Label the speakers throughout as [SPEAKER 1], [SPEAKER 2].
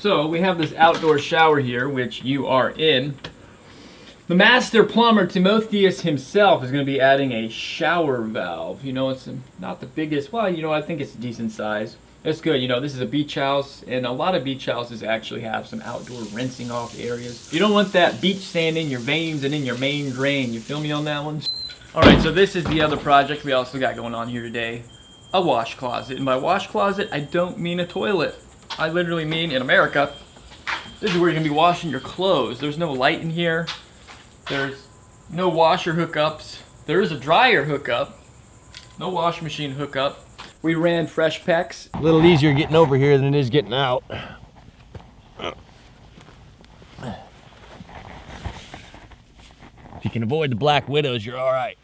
[SPEAKER 1] So we have this outdoor shower here, which you are in. The master plumber, Timotheus himself, is going to be adding a shower valve. You know, it's not the biggest, well, you know, I think it's a decent size. It's good, you know, this is a beach house, and a lot of beach houses actually have some outdoor rinsing off areas. You don't want that beach sand in your veins and in your main drain. You feel me on that one? Alright, so this is the other project we also got going on here today. A wash closet. And by wash closet, I don't mean a toilet. I literally mean, in America, this is where you're going to be washing your clothes. There's no light in here. There's no washer hookups. There is a dryer hookup. No washing machine hookup. We ran fresh pecs.
[SPEAKER 2] A little easier getting over here than it is getting out. If you can avoid the black widows, you're all right.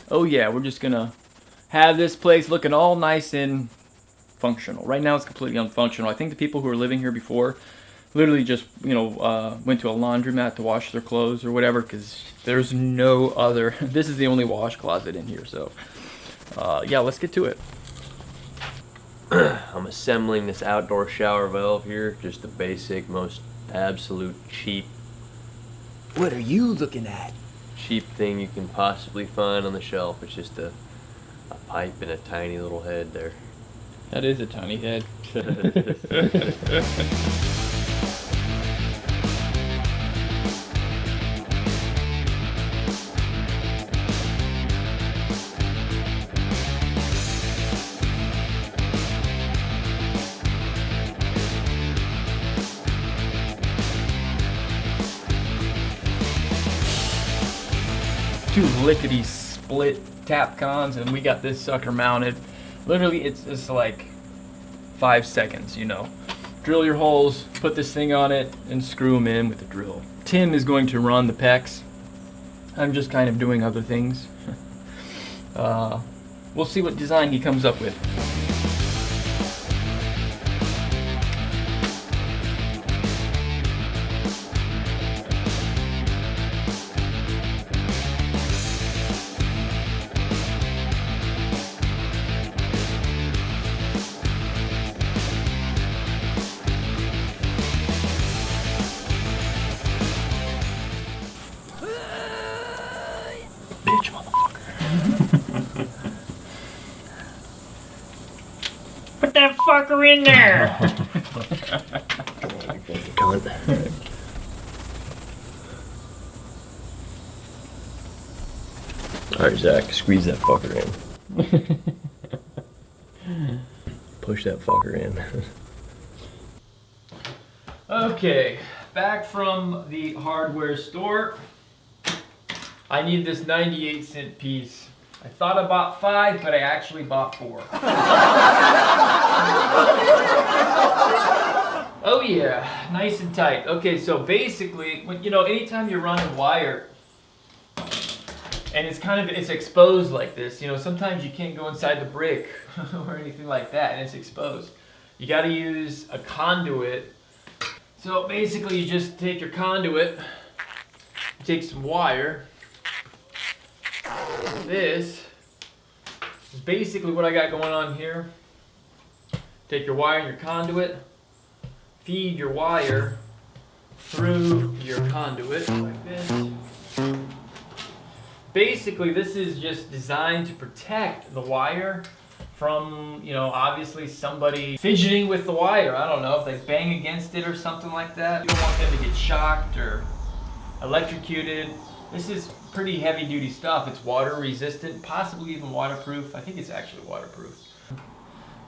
[SPEAKER 1] Oh yeah, we're just gonna have this place looking all nice and functional. Right now it's completely unfunctional. I think the people who were living here before literally just, you know, went to a laundromat to wash their clothes or whatever, because there's no other, this is the only wash closet in here, so yeah, let's get to it.
[SPEAKER 2] I'm assembling this outdoor shower valve here, just the basic, most absolute cheap.
[SPEAKER 1] What are you looking at?
[SPEAKER 2] Cheap thing you can possibly find on the shelf. It's just a pipe and a tiny little head there.
[SPEAKER 1] That is a tiny head. Two lickety split tap cons, and we got this sucker mounted. Literally, it's just like 5 seconds, you know. Drill your holes, put this thing on it, and screw them in with the drill. Tim is going to run the pecs. I'm just kind of doing other things. We'll see what design he comes up with. Bitch, motherfucker. Put that fucker in there!
[SPEAKER 2] Alright, Zach, squeeze that fucker in. Push that fucker in.
[SPEAKER 1] Okay, back from the hardware store. I need this 98-cent piece. I thought I bought 5, but I actually bought 4. Oh yeah, nice and tight. Okay, so basically, you know, anytime you're running wire and it's exposed like this, you know, sometimes you can't go inside the brick or anything like that, and it's exposed. You got to use a conduit. So basically, you just take your conduit, take some wire. This is basically what I got going on here. Take your wire and your conduit, feed your wire through your conduit like this. Basically, this is just designed to protect the wire from, you know, obviously somebody fidgeting with the wire. I don't know, if they bang against it or something like that. You don't want them to get shocked or electrocuted. This is pretty heavy duty stuff. It's water resistant, possibly even waterproof. I think it's actually waterproof.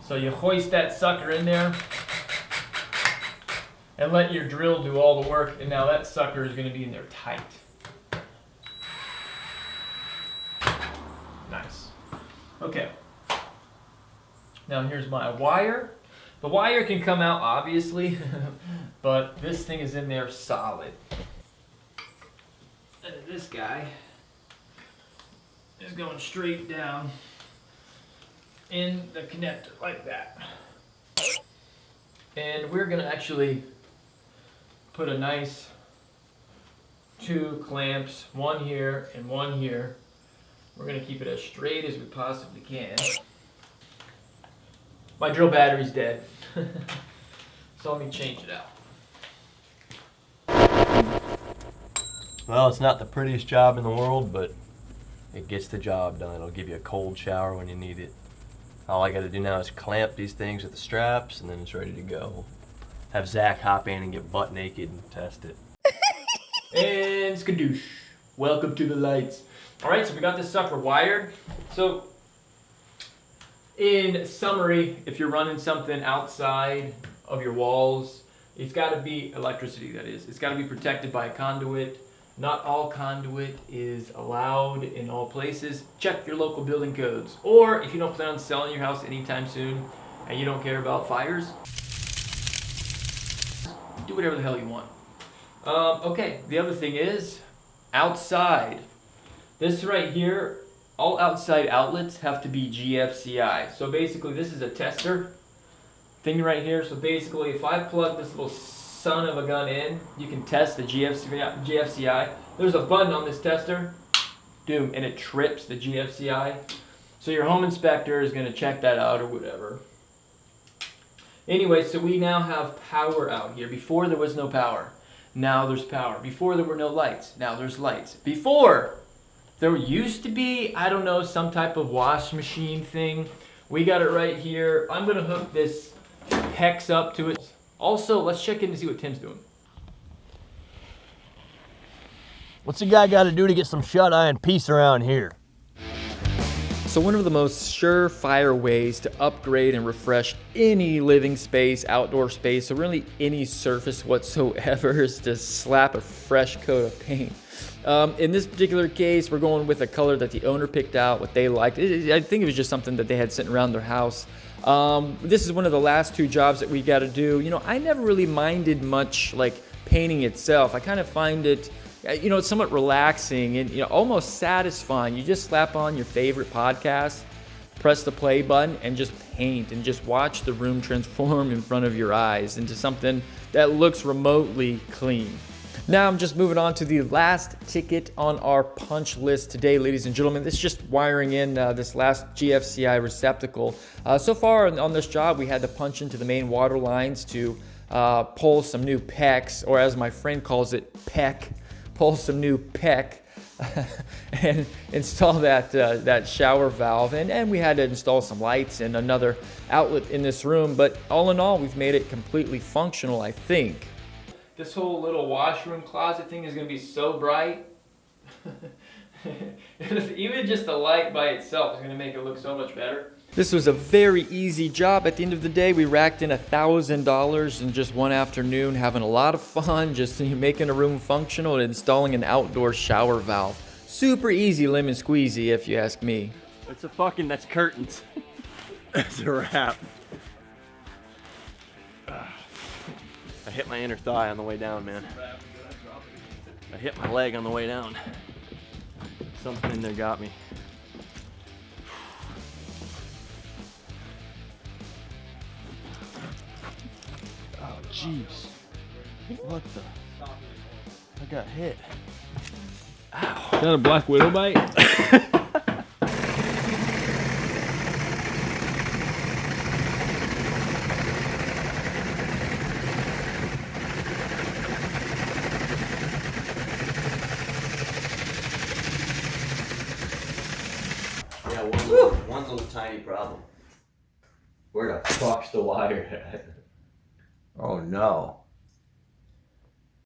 [SPEAKER 1] So you hoist that sucker in there and let your drill do all the work, and now that sucker is going to be in there tight. Nice. Okay. Now here's my wire. The wire can come out obviously, but this thing is in there solid. And this guy is going straight down in the connector like that. And we're going to actually put a nice 2 clamps, one here and one here. We're going to keep it as straight as we possibly can. My drill battery's dead. So let me change it out.
[SPEAKER 2] Well, it's not the prettiest job in the world, but it gets the job done. It'll give you a cold shower when you need it. All I got to do now is clamp these things with the straps, and then it's ready to go. Have Zach hop in and get butt naked and test it.
[SPEAKER 1] And skadoosh. Welcome to the lights. Alright, so we got this sucker wired. So, in summary, if you're running something outside of your walls, it's got to be electricity, that is. It's got to be protected by a conduit. Not all conduit is allowed in all places. Check your local building codes. Or if you don't plan on selling your house anytime soon and you don't care about fires, do whatever the hell you want. Okay, the other thing is outside. This right here, all outside outlets have to be GFCI. So basically this is a tester thing right here. So basically if I plug this little son of a gun in, you can test the GFCI. There's a button on this tester, doom, and it trips the GFCI. So your home inspector is going to check that out or whatever. Anyway, so we now have power out here. Before there was no power. Now there's power. Before there were no lights. Now there's lights. Before there used to be, I don't know, some type of wash machine thing. We got it right here. I'm going to hook this PEX up to it. Also, let's check in to see what Tim's doing.
[SPEAKER 2] What's a guy got to do to get some shut-eye and peace around here?
[SPEAKER 1] So one of the most surefire ways to upgrade and refresh any living space, outdoor space, or really any surface whatsoever is to slap a fresh coat of paint. In this particular case, we're going with a color that the owner picked out, what they liked. I think it was just something that they had sitting around their house. This is one of the last two jobs that we got to do. You know, I never really minded much like painting itself. I kind of find it, you know, it's somewhat relaxing and, you know, almost satisfying. You just slap on your favorite podcast, press the play button, and just paint and just watch the room transform in front of your eyes into something that looks remotely clean. Now I'm just moving on to the last ticket on our punch list today, ladies and gentlemen. This is just wiring in this last GFCI receptacle. So far on this job, we had to punch into the main water lines to pull some new PEX, or as my friend calls it, PEC. Pull some new PEC and install that shower valve, and we had to install some lights and another outlet in this room, but all in all we've made it completely functional, I think. This whole little washroom closet thing is going to be so bright. Even just the light by itself is going to make it look so much better. This was a very easy job. At the end of the day, we racked in $1,000 in just one afternoon, having a lot of fun, just making a room functional and installing an outdoor shower valve. Super easy lemon squeezy, if you ask me.
[SPEAKER 2] That's curtains. That's a wrap. I hit my inner thigh on the way down, man. I hit my leg on the way down. Something in there got me. Oh, jeez. What the? I got hit. Ow.
[SPEAKER 3] Is that a black widow bite?
[SPEAKER 2] Yeah, one little tiny problem. Where the fuck's the wire at?
[SPEAKER 4] Oh no.